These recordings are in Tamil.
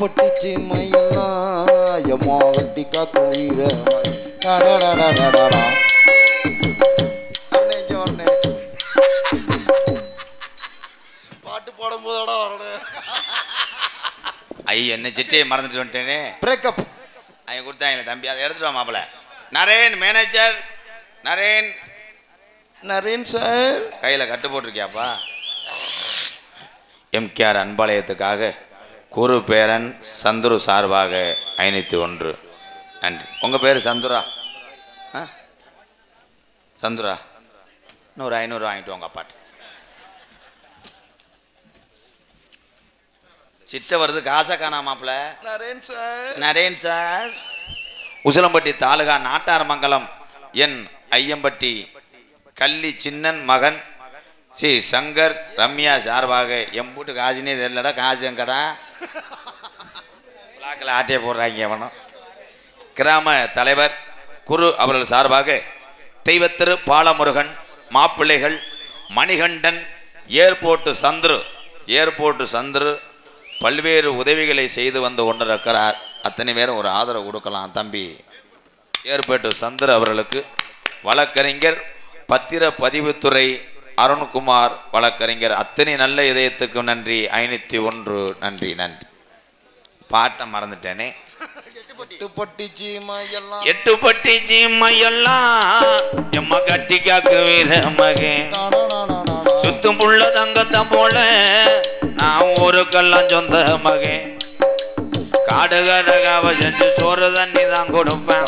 பட்டுச்சு மையெல்லாம் எம்மா கட்டி காக்கும் வீர பாட்டு போடும் போதோட வரணும். ஐயோ என்ன சிட்டியை மறந்துட்டு வந்துட்டேனே. பிரேக்கப் ஐயா கொடுத்தாங்களே தம்பி, அதை எடுத்துட்டு வா மாப்பிள்ள. நரேன் மேனேஜர் நரேன். நரேன் சார் கையில் கட்டு போட்டிருக்கியாப்பா. எம்கேஆர் அன்பாலயத்துக்காக குரு பேரன் சந்துரு சார்பாக 501 நன்றி. உங்கள் பேர் சந்துரா? சந்துரா, இன்னும் ஒரு 500 வாங்கிட்டு உங்கள் அப்பாட்டு. சிட்ட வருது காசை காணா மாப்பிள்ள. நரேன் சார். நரேன் சார். உசிலம்பட்டி தாலுகா நாட்டார்மங்கலம் என் ஐயம்பட்டி கள்ளி சின்னன் மகன் ஸ்ரீ சங்கர் ரம்யா சார்பாக எம்பூட்டு காசுனே தெரியலடா. காசு எங்கடா பிளாக்கில் ஆட்டையை போடுறாங்க வேணும். கிராம தலைவர் குரு அவர்கள் சார்பாக தெய்வத்திரு பாலமுருகன் மாப்பிள்ளைகள் மணிகண்டன் ஏர்போர்ட்டு சந்துரு பல்வேறு உதவிகளை செய்து வந்து கொண்டிருக்கிறார். அத்தனை பேரும் ஒரு ஆதரவு கொடுக்கலாம் தம்பி. ஏர்போர்ட்டு சந்துரு அவர்களுக்கு வழக்கறிஞர் பத்திர பதிவுத்துறை அருண்குமார் வழக்கறிஞர் அத்தனை நல்ல இதயத்துக்கு நன்றி. 501 நன்றி நன்றி. பாட்டை மறந்துட்டேனே. எட்டுப்பட்டி சீமையெல்லாம் எம்ம கட்டி காக்கு வீர மகே சுத்தும் புள்ள தங்கத்தை போல நான் ஊருக்கெல்லாம் சொந்த மகே. காடுகரகாவ செஞ்சு சோறு தண்ணி தான் கொடுப்பேன்.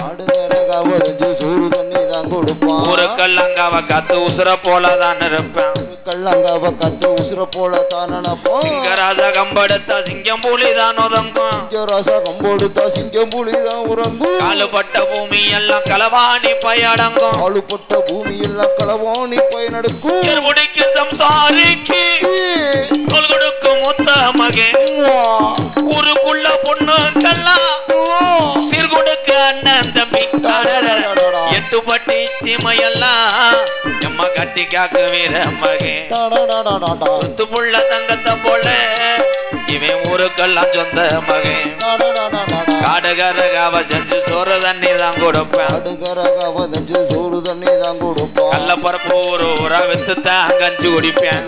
ஊருக்கல்லாங்காவ கத்து உசுர போலதான் இருப்பேன். சிங்கராச கம்பெடுத்தா சிங்கம் புலிதான் உதங்கும். காலுப்பட்ட பூமி எல்லாம் களவாணி பயடங்கும். முடிக்கு சம்சாரிக்கு கொல் கொடுக்கும் முத்த மகே. ஊருக்குள்ள பொண்ணுக்கெல்லாம் சீர்கொடுக்க அண்ணன் தம்பி. எட்டுப்பட்டி சீமையெல்லாம் எம்மா கட்டி காக்கு வீர மகே. சுத்து புள்ள தங்கத்தை போல இவன் ஊருக்கெல்லாம் சொந்த மகே. காடுகரகாவ செஞ்சு சோறு தண்ணி தான் கொடுப்பேன். கள்ளப்பரப்பு ஒரு ஊரா வித்துத்தான் கஞ்சி குடிப்பேன்.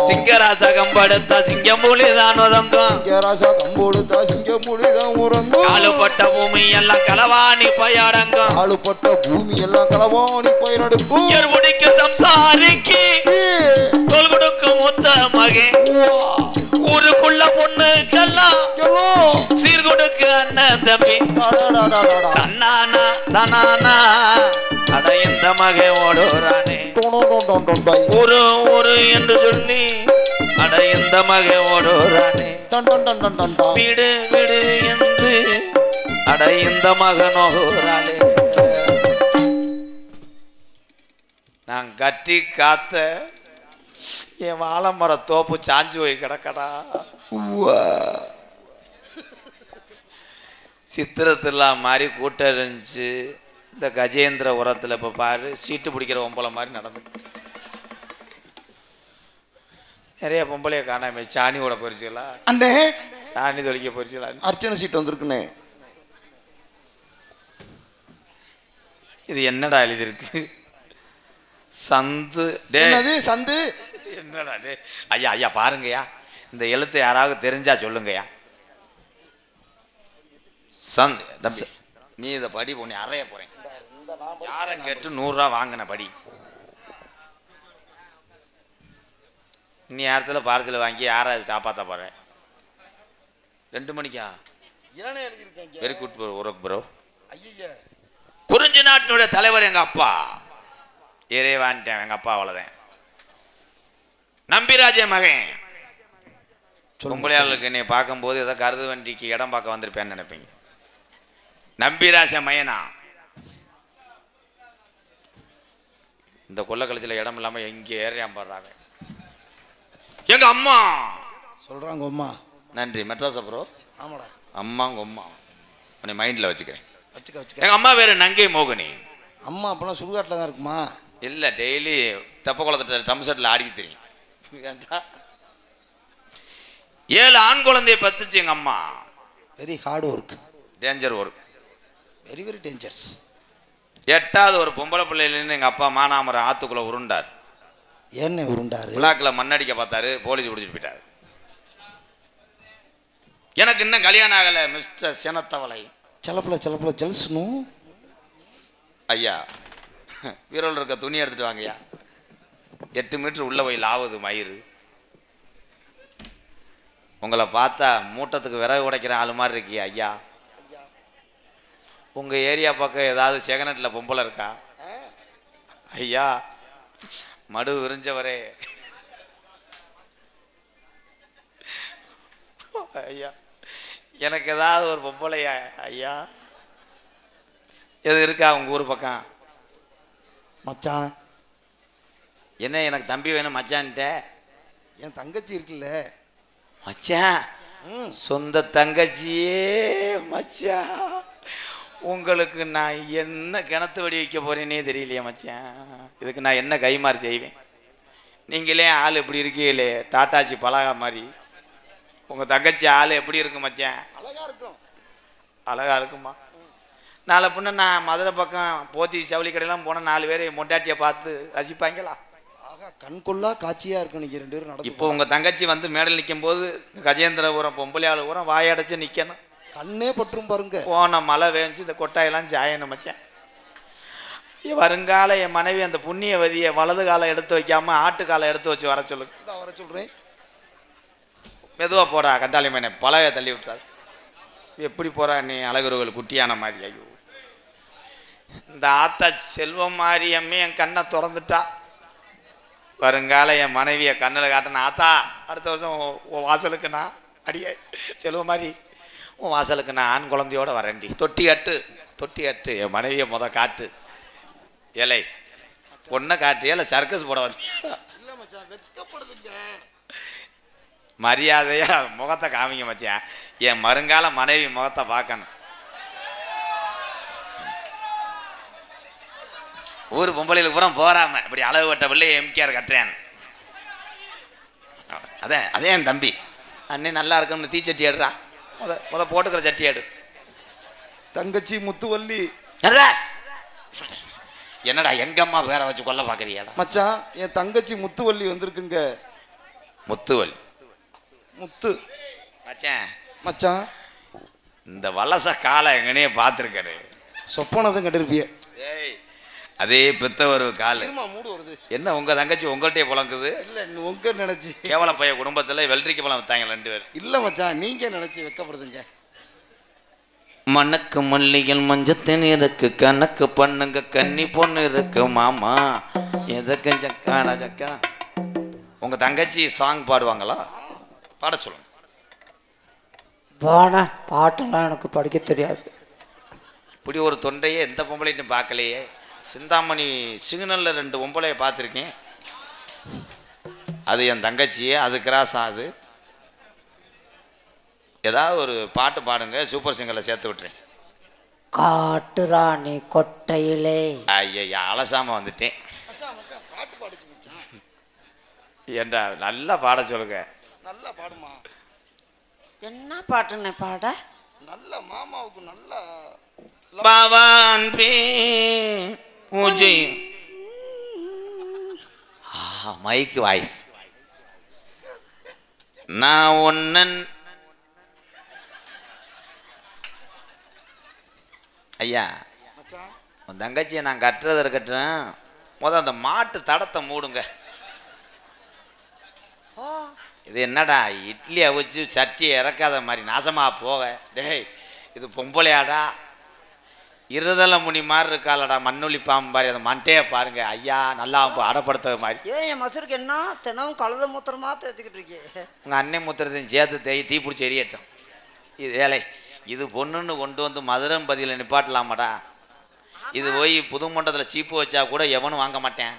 சிங்கராச கம்பெடுத்தா சிங்கம் புலிதான் உதங்கும். காலுப்பட்ட பூமி எல்லாம் களவாணி பயடங்கும். முடிக்கு சம்சாரிக்கு தோல் கொடுக்கும் முத்த மகே. ஊருக்குள்ள பொண்ணுக்கெல்லாம் சீர்கொடுக்க அண்ணன் தம்பி. தன்னானா தனானா அட இந்த மகே ஓடுறானே. ஊரு என்று சொல்லி அட இந்த மகே ஓடுறானே. வீடு வீடு என்று அட இந்த மகனோரானே. நான் கட்டி காத்த என் வாழமர தோப்பு சாஞ்சு போய் கிடக்கடா. சித்திரத்தில்லா மாதிரி கூட்டம் இருந்துச்சு. இந்த கஜேந்திர உரத்தில் இப்போ பாரு சீட்டு பிடிக்கிற பொம்பளை மாதிரி நடந்து நிறைய பொம்பளைய காணாம. சாணியோட பொறிச்சிக்கலாம் அண்ணே. சாணி தொலைக்க பொறிச்சிக்கலாம். அர்ச்சனை சீட்டு வந்திருக்குண்ணே. இது என்னடா எழுதிருக்கு? சந்து சந்து என்னடா டே? ஐயா ஐயா பாருங்கய்யா, இந்த எழுத்து யாராவது தெரிஞ்சா சொல்லுங்கய்யா. தம்பி நீ இதை படி போனி அறைய போறேன். யாரை கேட்டு 100 ரூபா வாங்கின படி. நீ நேரத்துல பார்சல் வாங்கி யாரை சாப்பாத்த போறேன்? 2 மணிக்கா? Very good bro. Work bro. குறிஞ்சி நாட்டினுடைய தலைவர் எங்க அப்பா. இறைவான்ட்டேன் எங்க அப்பா. அவ்வளவுதான். நம்பிராஜ மகன். பொம்பளையாளுக்கு என்னை பார்க்கும்போது ஏதோ கருது வண்டிக்கு இடம் பார்க்க வந்திருப்பேன்னு நினைப்பீங்க. நம்பிராஜ மயனா. இந்த கொள்ள கழிச்சில இடம் இல்லாம எங்க ஏறியாம் பாடுறாங்க. எங்க அம்மா சொல்றாங்க. அம்மா நன்றி மெட்ராஸ் ப்ரோ. ஆமாடா அம்மாங்க அம்மா உன்னை மைண்ட்ல வச்சுக்கிறேன். எங்க அம்மா பேரு நங்கை மோகினி. அம்மா அப்பெல்லாம் சுடுகாட்டில் தான் இருக்குமா? இல்லை, டெய்லி தெப்ப குளத்தை ட்ரம் செட்டில் ஆடிக்க தெரியும். 7 ஆண் குழந்தையை பத்துச்சு எங்க அம்மா. Very hard work, danger work, very very dangers. 8வது ஒரு பொம்பளை பிள்ளையிலேருந்து எங்க அப்பா மானாமரம் ஆத்துக்குள்ள உருண்டார். என்ன உருண்டாரு? விழாக்குல மண்ணடிக்க பார்த்தாரு, போலீஸ் பிடிச்சிட்டு போயிட்டாரு. எனக்கு இன்னும் கல்யாணம் ஆகலை மிஸ்டர் சினத்தவளை. செலப்புல ஜெல்ஸ்னும் ஐயா வீரோல் இருக்க துணி எடுத்துட்டு வாங்கய்யா. 8 மீட்டர் உள்ள போய் லாவுது மயிறு. உங்களை பார்த்தா மூட்டத்துக்கு விறகு உடைக்கிற ஆளு மாதிரி இருக்கியா ஐயா. உங்க ஏரியா பக்கம் ஏதாவது செகனட்ல பொம்பளை இருக்கா ஐயா? மடு விரிஞ்சவரே ஐயா, எனக்கு ஏதாவது ஒரு பொம்பளையா ஐயா எது இருக்கா உங்க ஊர் பக்கம்? மச்சான் என்ன எனக்கு தம்பி வேணும் மச்சான்ட்ட? என் தங்கச்சி இருக்குல்ல மச்சான், சொந்த தங்கச்சியே மச்சான். உங்களுக்கு நான் என்ன கிணத்து வடி வைக்க போறேன்னே தெரியலையே மச்சான். இதுக்கு நான் என்ன கைமாறு செய்வேன்? நீங்களே ஆள் எப்படி இருக்கீங்களே, டாட்டாச்சி பலகா மாதிரி. உங்க தங்கச்சி ஆள் எப்படி இருக்கு மச்சான்? அழகா இருக்கும். அழகா இருக்குமா? நாளை பின்ன நான் மதுரை பக்கம் போத்தி ஜவுளி கடையெல்லாம் போனால் 4 பேர் மொட்டாட்டியை பார்த்து ரசிப்பாங்களா? ஆகா, கண்கொள்ளா காட்சியா இருக்கும். நீங்க 2 பேரும் நடந்து. இப்போ உங்க தங்கச்சி வந்து மேடல் நிற்கும் போது கஜேந்திரபுரம் பொம்பளையாள் ஊரம் வாயடைச்சு நிற்கணும். கண்ணே பற்றும் பாருங்க. போன மழை வேஞ்சு இந்த கொட்டாயெல்லாம் சாயணும் மச்சான். வருங்கால என் மனைவி அந்த புண்ணியவதியை வலது காலை எடுத்து வைக்காம ஆட்டு காலை எடுத்து வச்சு வர சொல்லு. வர சொல்றேன். மெதுவா போடா கண்டாளி மேனே, பழக தள்ளி விட்டுறாரு. எப்படி போறா நீ அழகுருவல் குட்டியான மாதிரி. ஐயோ, இந்த ஆத்தா செல்வம் மாதிரி அம்மி என் கண்ணை திறந்துட்டா. வருங்கால என் மனைவியை கண்ணில் காட்டின ஆத்தா, அடுத்த வருஷம் உன் வாசலுக்கு நான் அடியே செல்வம் மாதிரி உன் வாசலுக்கு நான் ஆண் குழந்தையோட வரேன்டி. தொட்டி அட்டு என் மனைவியை காட்டு. ஏலை பொண்ணை காட்டு. ஏலை சர்க்கஸ் போட வந்து மரியாதையா முகத்தை காமிங்க மச்சான். என் வருங்கால மனைவி முகத்தை பார்க்கணும். ஊர் பொம்பளைகளுக்கு பூரா போறாம இப்படி அளவு வட்ட பிள்ளை எம்கேஆர் கட்டுறேன். அதே என் தம்பி அண்ணே நல்லா இருக்குன்னு தீச்சட்டி எடுறா. முத போட்டுக்கிற சட்டி எடு. தங்கச்சி முத்துவல்லி. என்னடா எங்க அம்மா வேற வச்சு கொல்ல பாக்குறியா மச்சான்? என் தங்கச்சி முத்துவல்லி வந்திருக்குங்க. முத்துவல்லி முத்து மச்சான். மச்சான் இந்த வலச காலை எங்கனே பார்த்துருக்காரு. சொப்பனதும் கண்டிருப்பிய. அதே பெத்த ஒரு கால் மூடு வருது. என்ன உங்க தங்கச்சி உங்கள்கிட்டயே புலங்குது? இல்ல உங்க நினைச்சு கேவல பைய குடும்பத்துல வெள்ளரிக்கு பழம் வித்தாங்க 2 பேர். இல்ல மச்சான், நீங்க நினைச்சு வெக்கப்படுதுங்க. மணக்கு மல்லிகள் மஞ்சத்தின் இருக்கு, கணக்கு பண்ணுங்க கன்னி பொண்ணு இருக்கு மாமா. எதற்கு சக்கான சக்கா. உங்க தங்கச்சி சாங் பாடுவாங்களா? பாட சொல்லுங்க. பாட்டெல்லாம் எனக்கு படிக்க தெரியாது. இப்படி ஒரு தொண்டையே எந்த பொம்பளையும் பார்க்கலையே. சிந்தாமணி சிக்னல்ல 2 பொம்பளையை பார்த்துருக்கேன். அது என் தங்கச்சியே. அது கிராஸ் ஆகுது. ஏதாவது ஒரு பாட்டு பாடுங்க, சூப்பர் சிங்கரில் சேர்த்து விட்டுறேன். காட்டுராணி கொட்டையிலே. ஐயா அலசாம வந்துட்டேன். ஏண்டா நல்லா பாட சொல்லுங்க. நல்லா பாடுமா. என்ன பாட்டுன்னு பாட? நல்ல மாமாவுக்கு நல்ல பவான் பே பூஜை. Mic voice. நான் ஒன்னன் ஐயா உன் தங்கச்சியை நான் கட்டுறது இருக்கட்டும். முதல் அந்த மாட்டு தடத்தை மூடுங்க. இது என்னடா இட்லி அவிச்சு சட்டியை இறக்காத மாதிரி நாசமா போக. டேய் இது பொம்பளையாடா, இருதலை முனி மாதிரி இருக்காளடா, மண்ணுளி பாம்பு மாதிரி. அந்த மண்டையை பாருங்க ஐயா, நல்லா அடப்படுத்துற மாதிரி. ஏன் என் மசருக்கு என்ன தினமும் கழுத மூத்திரமா தேய்ச்சிக்கிட்டு இருக்கே? உங்கள் அண்ணன் மூத்திரத்தையும் சேர்த்து தீ பிடிச்சி எரியட்டும். இது ஏழை, இது பொண்ணுன்னு கொண்டு வந்து மதுரம்பதியில் நிப்பாட்டலாமாடா. இது போய் புது மண்டலத்தில் சீப்பு வச்சா கூட எவனும் வாங்க மாட்டேன்.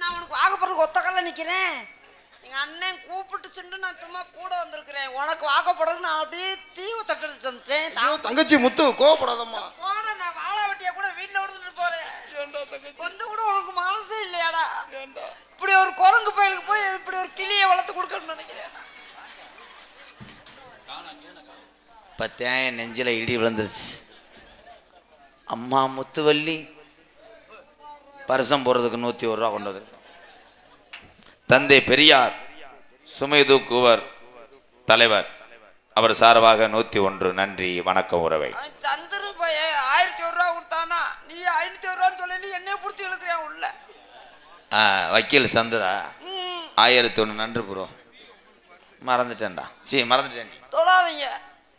நான் உனக்கு வாக்கப்படுறதுக்கு ஒத்த கால நிற்கிறேன். எங்கள் அண்ணன் கூப்பிட்டு சென்று நான் சும்மா கூட வந்திருக்கிறேன். உனக்கு வாக்கப்படுறதுக்கு நான் அப்படியே தீவு தட்டு வந்துட்டேன். தங்கச்சி முத்து கோவப்படாதம்மா. போறேன், நான் வாழை வெட்டியா கூட வீட்டில் விடுத்துட்டு போறேன். கொஞ்சம் கூட உனக்கு மனசு இல்லையாடா? இப்படி ஒரு குரங்கு பயலுக்கு போய் இப்படி ஒரு கிளியை வளர்த்து கொடுக்கணும்னு நினைக்கிறேன். இப்போத்தான் என் நெஞ்சில் இடி விழுந்துருச்சு. அம்மா முத்துவள்ளி பரிசம் போடுறதுக்கு 101 ரூபா கொண்டு வந்து. தந்தை பெரியார் சுமை தூக்குவர் தலைவர் அவர் சார்பாக 101. நன்றி வணக்கம் உறவை. சந்திர பைய 1001 ரூபா கொடுத்தானா, நீ 501 ரூபான்னு சொல்லி நீ என்னைய பிடிச்சி இழுக்கிறியா உள்ள. வக்கீல் சந்திரா 1001. நன்றி ப்ரோ, மறந்துட்டேன்டா. மறந்துட்டேன். தொடாதீங்க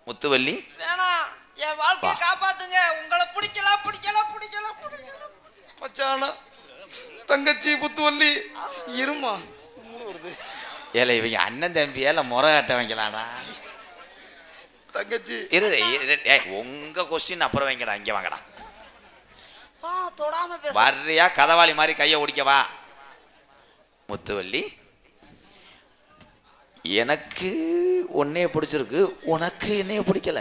முத்துவள்ளி. வேணாம், என் வாழ்க்கையை காப்பாத்துங்க. உங்களை பிடிக்கல பிடிக்கல பிடிக்கல பிடிக்கல மச்சானா தங்கச்சி முத்துவள்ளி இருமா வருது. ஏல இவங்க அண்ணன் தம்பி ஏல முறை காட்ட வைக்கலாடா. தங்கச்சி உங்க கொஸ்டின் அப்புறம் வைங்கடா. இங்க வாங்கடா. தொடாம பேச வர்றியா கதவாளி மாதிரி கையை ஒடிக்கவா. முத்துவள்ளி எனக்கு உன்னைய பிடிச்சிருக்கு, உனக்கு என்னைய பிடிக்கல.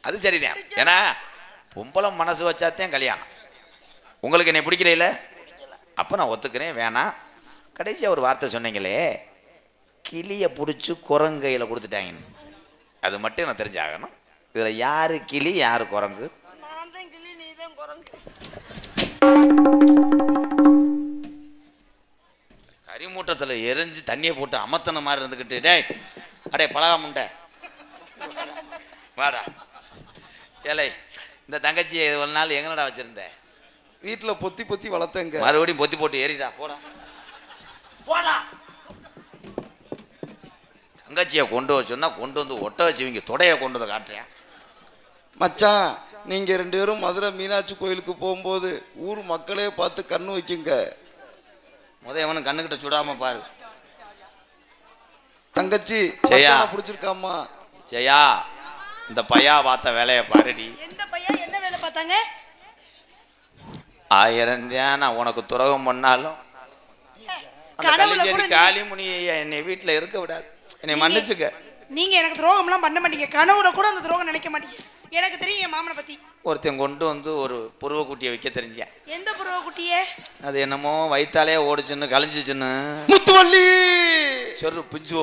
அது சரிதான். ஏன்னா பொம்பளை மனசு வச்சாத்தான் கல்யாணம். உங்களுக்கு என்னை பிடிக்கல இல்லை, அப்போ நான் ஒத்துக்கிறேன் வேணாம். கடைசியாக ஒரு வார்த்தை சொன்னீங்களே, கிளியை பிடிச்சி குரங்கையில் கொடுத்துட்டாங்கன்னு. அது மட்டும் நான் தெரிஞ்சாகணும். இதில் யார் கிளி யார் குரங்கு? நான் தான் கிளி, நீ தான் குரங்கு. கரிமூட்டத்தில் எரிஞ்சு தண்ணியை போட்டு அமத்தன மாதிரி இருந்துக்கிட்டு, டேய் அடே பழகா முண்டை வாடா. ஏலை இந்த தங்கச்சியை ஒரு நாள் எங்கனடா வச்சிருந்த? வீட்டில் பொத்தி பொத்தி வளர்த்தங்க. மறுபடியும் பொத்தி போட்டு ஏறிடா போடா போடா. தங்கச்சியை கொண்டு வச்சோன்னா கொண்டு வந்து ஒட்ட வச்சு இவங்க தொடையை கொண்டு வந்து காட்டுறேன். மச்சான் நீங்க 2 பேரும் மதுரை மீனாட்சி கோயிலுக்கு போகும்போது ஊர் மக்களே பார்த்து கண்ணு வைக்குங்க. எவனும் கண்ணுக்கிட்ட சுடாம பாரு. தங்கச்சி ஜெயா பிடிச்சிருக்காமா. ஜெயா இந்த பையா பார்த்த வேலையை பாருடி. எந்த பையா என்ன வேலை பார்த்தாங்க? 1000 தான் நான் உனக்கு துரோகம் பண்ணாலும் காளிமுனி என்னை வீட்டில் இருக்க விடாது. என்னை மன்னிச்சுக்க. நீங்க எனக்கு துரோகம்லாம் பண்ண மாட்டீங்க. கனவுல கூட அந்த துரோகம் நினைக்க மாட்டீங்க. எனக்கு தெரியும் என் மாமனை பத்தி. ஒருத்தன் கொண்டு வந்து ஒரு புருவ குட்டியை வைக்க தெரிஞ்சேன். எந்த புருவ குட்டியே? அது என்னமோ வயித்தாலே ஓடிச்சுன்னு கழிஞ்சிச்சுன்னு முத்துவள்ளி சொரு பிஞ்சு.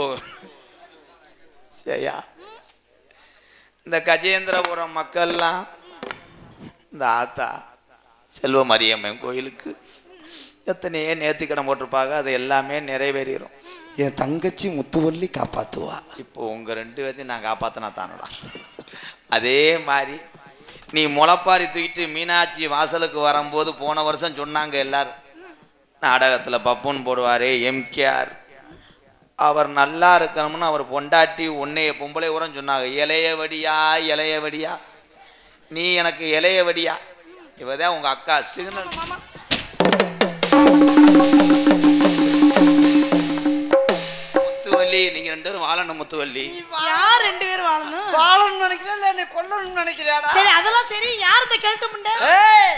சரியா இந்த கஜேந்திரபுரம் மக்கள்லாம் இந்த ஆத்தா செல்வ மரியம்மன் கோயிலுக்கு எத்தனையே நேர்த்திக்கடன் போட்டிருப்பாங்க. அது எல்லாமே நிறைவேறிடும். என் தங்கச்சி முத்துவள்ளி காப்பாத்துவா. இப்போ உங்க 2 பேர்த்தையும் நான் காப்பாத்தினா தானடா. அதே மாதிரி நீ முளைப்பாரி தூக்கிட்டு மீனாட்சி வாசலுக்கு வரும்போது போன வருஷம் சொன்னாங்க எல்லாரும், நாடகத்தில் பப்புன்னு போடுவார் எம்கேஆர், அவர் நல்லா இருக்கணும்னு அவர் பொண்டாட்டி உன்னைய பொம்பளை உரம் சொன்னாங்க. இளையவடியா இளையவடியா, நீ எனக்கு இளையவடியா. இவதான் உங்க அக்கா சிக்னல். முத்துவள்ளி நீங்க 2 பேரும் வாழணும். முத்துவள்ளி யார் 2 பேரும் வாழணும்? வாழணும்னு நினைக்கிறேன் இல்ல என்ன கொல்லணும்னு நினைக்கிறியாடா? சரி அதெல்லாம் சரி. யார் இந்த கேள்ட்டு முண்டை? ஏய்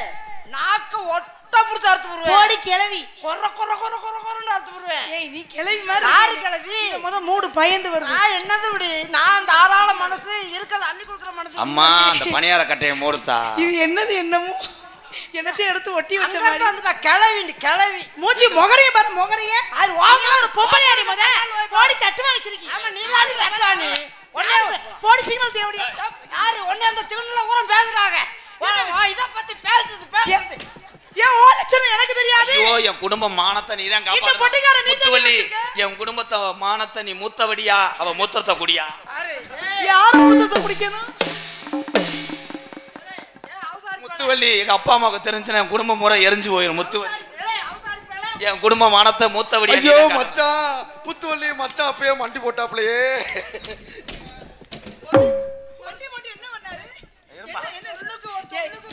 நாக்கு ஒட்ட புடிச்சு அறுத்து போடுவேன். போடி கிளவி. கொர கொர கொர கொர கொரன்னு அறுத்து போடுவேன். ஏய் நீ கிளவி மாதிரி. யாரு கிளவி? முத மூடு பயந்து வருது. நான் என்னது இப்படி? நான் தாராள மனசு இருக்கத அள்ளி கொடுக்குற மனசு. அம்மா அந்த பணியார கட்டையை மூடுத்தா. இது என்னது என்னமோ என்னத்தையும் எடுத்து ஒட்டி வச்ச மாதிரி வந்துட்டா. கிளவி கிளவி மூஞ்சி முகரைய பாரு முகரைய. அது வாங்கல ஒரு பொம்பளை அடி முத. போடி தட்டு வாங்கிச்சிருக்கீ. ஆமா நீ தாடி தட்டானே. ஒண்ணே போடி சிக்னல் தேவடி. யாரு ஒண்ணே அந்த சிக்னல்ல ஊரம் பேசுறாங்க. வா இத பத்தி பேசுது. ஏன் ஓலச்சன எனக்கு தெரியாது. ஐயோ என் குடும்ப மானத்தை நீ தான் காப்பாத்து. இந்த பொட்டிக்கார நீ முத்துவள்ளி என் குடும்பத்தை மானத்தை நீ மூத்தவடியா, அவ மூத்திரத்தை குடியா. யார் மூத்தத்தை குடிக்கணும்? முத்துவள்ளி எங்க அப்பா அம்மாவுக்கு தெரிஞ்சுனா என் குடும்ப முறை எரிஞ்சு போயிடும். முத்துவள்ளி என் குடும்ப மானத்தை மூத்தவடியா. ஐயோ மச்சான் முத்துவள்ளி மச்சான் அப்பயே மண்டி போட்டாப்லையே. என்ன பண்ணாரு? என்ன சொல்லுக்கு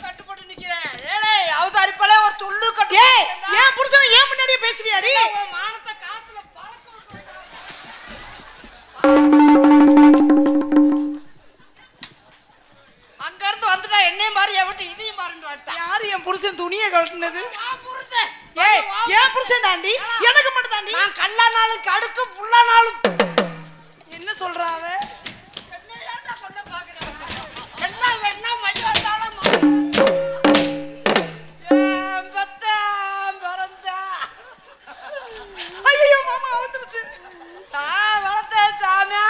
கட்டுப்பட்டு நிக்கிறேன். ஏலே அவதாரிப்பளே ஒரு சொல்லு கட்டு. ஏய் ஏன் புருஷன் ஏன் முன்னாடியே பேசுவியாடி? மானத்தை காத்துல பறக்க விட்டு. அங்க இருந்து வந்துட்டா என்னையும் மாறியா விட்டு இதையும் மாறிட்டு வந்துட்டா. யாரு என் புருஷன் துணியை கழட்டினது? புருஷன். ஏய் ஏன் புருஷன் தாண்டி? எனக்கு மட்டும் தாண்டி. நான் கல்லானாலும் கடுக்கு புல்லானாலும். என்ன சொல்றா அவ? என்ன ஏன்டா பண்ண பாக்குறேன்? எல்லாம் வேணா மைய வந்தாலும் ஐயோ மாமா வந்துருச்சு. வளர்த்தேன் சாமியா.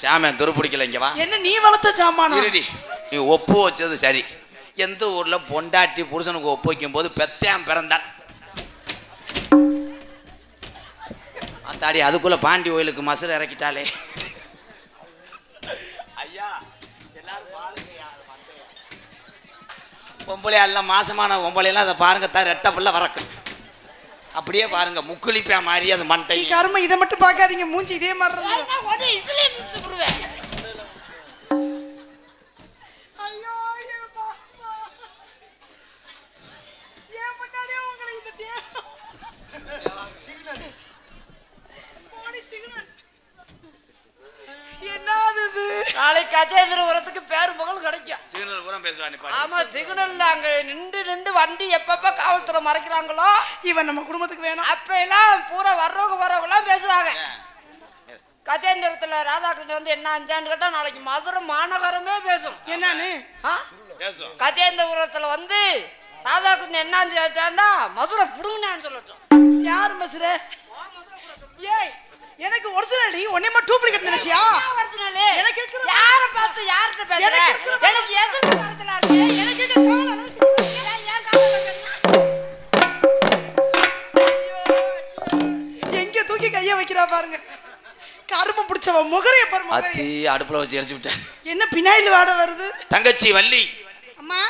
சாமியான் துரு பிடிக்கல, இங்க வா. என்ன நீ வளர்த்த சாமானா? இருடி, நீ ஒப்பு வச்சது சரி. எந்த ஊர்ல பொண்டாட்டி புருஷனுக்கு ஒப்பு வைக்கும் போது பெத்தாம் பிறந்தான். அத்தாடி அதுக்குள்ள பாண்டி கோயிலுக்கு மசுரை இறக்கிட்டாலே. ஐயா எல்லாரும் பாருங்க, பொம்பளை எல்லாம் மாசமான பொம்பளையெல்லாம் அதை பாருங்க, தான் ரெட்டை பிள்ளை வரக்கு. அப்படியே பாருங்க, முக்குளிப்பா மாதிரி அது மண்டை. கரும இதை மட்டும் பார்க்காதீங்க, மூஞ்சி இதே மாதிரி இதுலயே மிதிச்சு விடுவேன். ஐயோ என் பாப்பா. ஏன் முன்னாடியே உங்களுக்கு இந்த என்னது இது? நாளைக்கு கஜேந்திரபுரத்துக்கு பேரு புகழ் கிடைக்கும். சிக்னல் பூரா பேசுவானே. ஆமா, சிக்னல்ல அங்க நின்று வண்டி எப்பப்ப காவல்துறை மறைக்கிறாங்களோ இவன் நம்ம குடும்பத்துக்கு வேணும். அப்ப எல்லாம் பூரா வர்றவங்க எல்லாம் பேசுவாங்க. கஜேந்திரத்துல ராதாகிருஷ்ணன் வந்து என்ன அஞ்சான்னு கேட்டா நாளைக்கு மதுரை மாநகரமே பேசும். என்னன்னு கஜேந்திரபுரத்துல வந்து ராதாகிருஷ்ணன் என்ன அஞ்சாண்டா மதுரை புடுங்கினான்னு சொல்லட்டும். யார் மசுர? ஏய் எனக்கு ஒரிஜினல் ஒண்ணேமா டூப்ளிகேட் நினைச்சியா? எனக்கு இருக்கிற யாரை பார்த்து யார்கிட்ட பேசுற? எனக்கு எதிர்த்து வரதுனால எனக்கு இருக்க கால் அளவுக்கு ஏன் கால் எங்க தூக்கி கைய வைக்கிறா பாருங்க. கருமம் பிடிச்சவ முகரைய பாரு, முகரைய. அத்தி அடுப்புல வச்சு எரிச்சு விட்டேன். என்ன பினாயில் வாட வருது? தங்கச்சி வள்ளி. அம்மா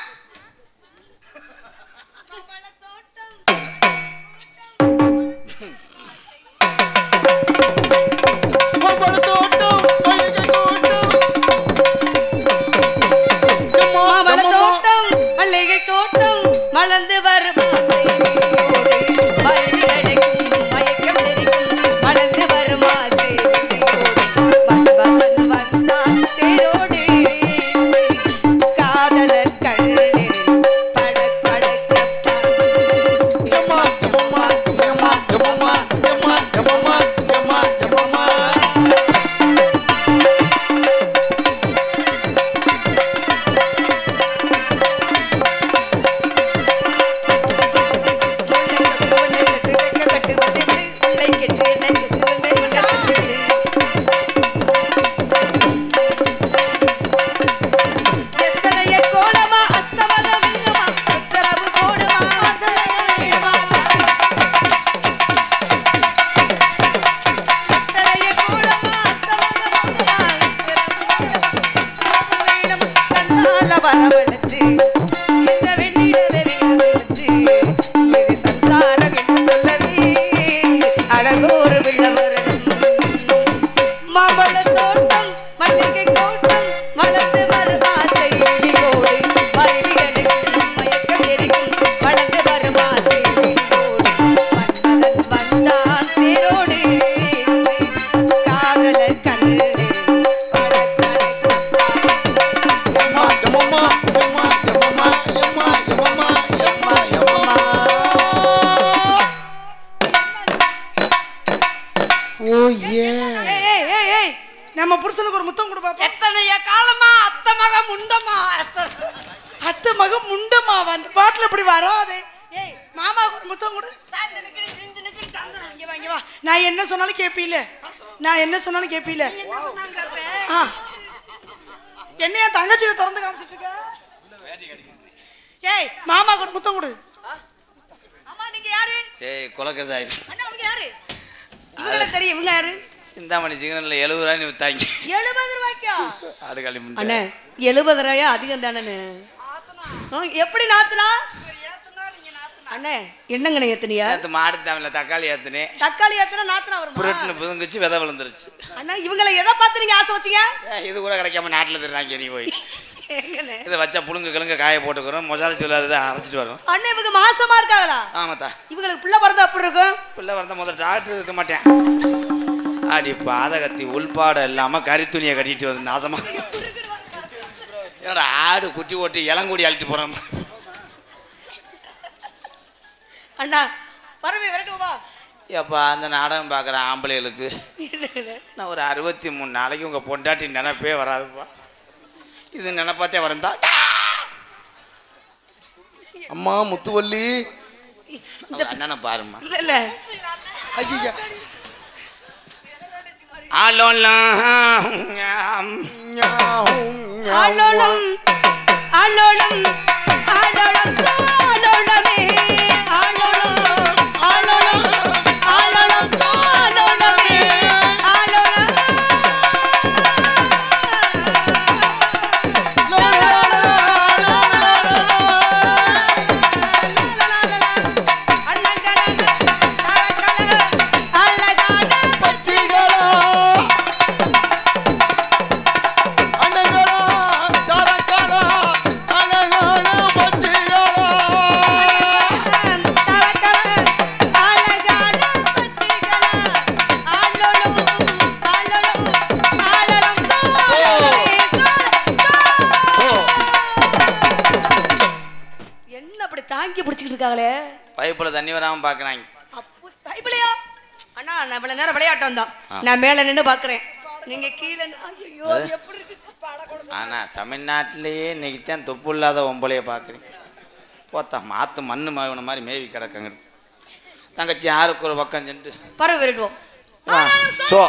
மல்லிகை தோட்டம் மலர்ந்து வரும் மலர்ந்து வரும் வந்தான் தேரோடு காதலர் கண்ணு நம்ம புருஷனுக்கு ஒரு முத்தம் கொடு பாப்பா. எத்தனைய காலமா அத்தை மக முண்டமா அத்தை மக முண்டமா வந்து பாட்டுல இப்படி வராதே. ஏய் மாமாவுக்கு ஒரு முத்தம் கொடு. இங்க வா, இங்க வா. நான் என்ன சொன்னாலும் கேப்பீல, நான் என்ன சொன்னாலும் கேப்பீல. என்னையா தங்கச்சியை திறந்து காமிச்சிட்டு இருக்க? ஏய் மாமாவுக்கு ஒரு முத்தம் கொடு. அம்மா நீங்க யாரு? ஏய் கொலக்க சாஹிப். அண்ணா அவங்க யாரு? இவங்கள தெரியும். இவங்க யாரு? சிந்தாமணி சிக்னல்ல 70 ரூபாய் வித்தாங்க. 70 ரூபாய்க்கா? ஆடுகாலி முண்டை. அண்ணே 70 ரூபாயா அதிகம் தானே? எப்படி நாத்துனா? அண்ணே என்னங்கண்ணே ஏத்துனியா? நேத்து மாடு தாமல தக்காளி ஏத்துனே. தக்காளி ஏத்துனா நாத்துனா வருமா? புரட்னு புதுங்குச்சு விதை விழுந்துருச்சு. அண்ணா இவங்களை எதை பார்த்து நீங்க ஆசை வச்சீங்க? இது கூட கிடைக்காம நாட்டுல திர்றாங்க நீ போய். எங்கண்ணே? இதை வச்சா புழுங்க கிழங்கு காய போட்டுக்கிறோம், மொசாலி தூளாத அரைச்சிட்டு வரும். அண்ணே இவங்க மாசமா இருக்காங்களா? ஆமாத்தா. இவங்களுக்கு பிள்ளை பிறந்தா அப்படி இருக்கும்? பிள்ளை வந்த முதல்ல டாக்டர் இருக்க மாட்டேன். அடி பாதகத்தி உள்பாடு இல்லாம கறி துணியை கட்டிட்டு வந்து நாசமா. என்னோட ஆடு குட்டி ஓட்டி இளங்கூடி அழிட்டு போறோம். அண்ணா வரவே வரட்டுமா? எப்பா அந்த நாடகம் பார்க்குற ஆம்பளைகளுக்கு நான் ஒரு 63 நாளைக்கு உங்கள் பொண்டாட்டி நினைப்பே வராதுப்பா. இது நினைப்பாத்தே வரந்தா. அம்மா முத்துவள்ளி அண்ணனை பாருமா. இல்ல இல்ல ஐயா ஆலோலம் ஆலோலம் ஆலோலம் ஆலோலம் ஆலோலமே ஆலோலம் ஆலோலம் ஆலோலம் ஆலோலமே ஆலோலம் தாங்கி பிடிச்சிட்டு இருக்காங்களே. பைப்புல தண்ணி வராம பாக்குறாங்க. பைப்புலையா? அண்ணா நான் இவ்வளவு நேரம் விளையாட்டம் தான். நான் மேல நின்று பாக்குறேன். நீங்க கீழே. ஐயோ எப்படி இருக்கு? ஆனா தமிழ்நாட்டிலேயே இன்னைக்கு தான் தொப்பு இல்லாத ஒம்பளைய பாக்குறேன். போத்தா மாத்து மண்ணு மாவின மாதிரி மேவி கிடக்குங்க. தங்கச்சி யாருக்கு ஒரு பக்கம் சென்று பறவை விரட்டுவோம். சோ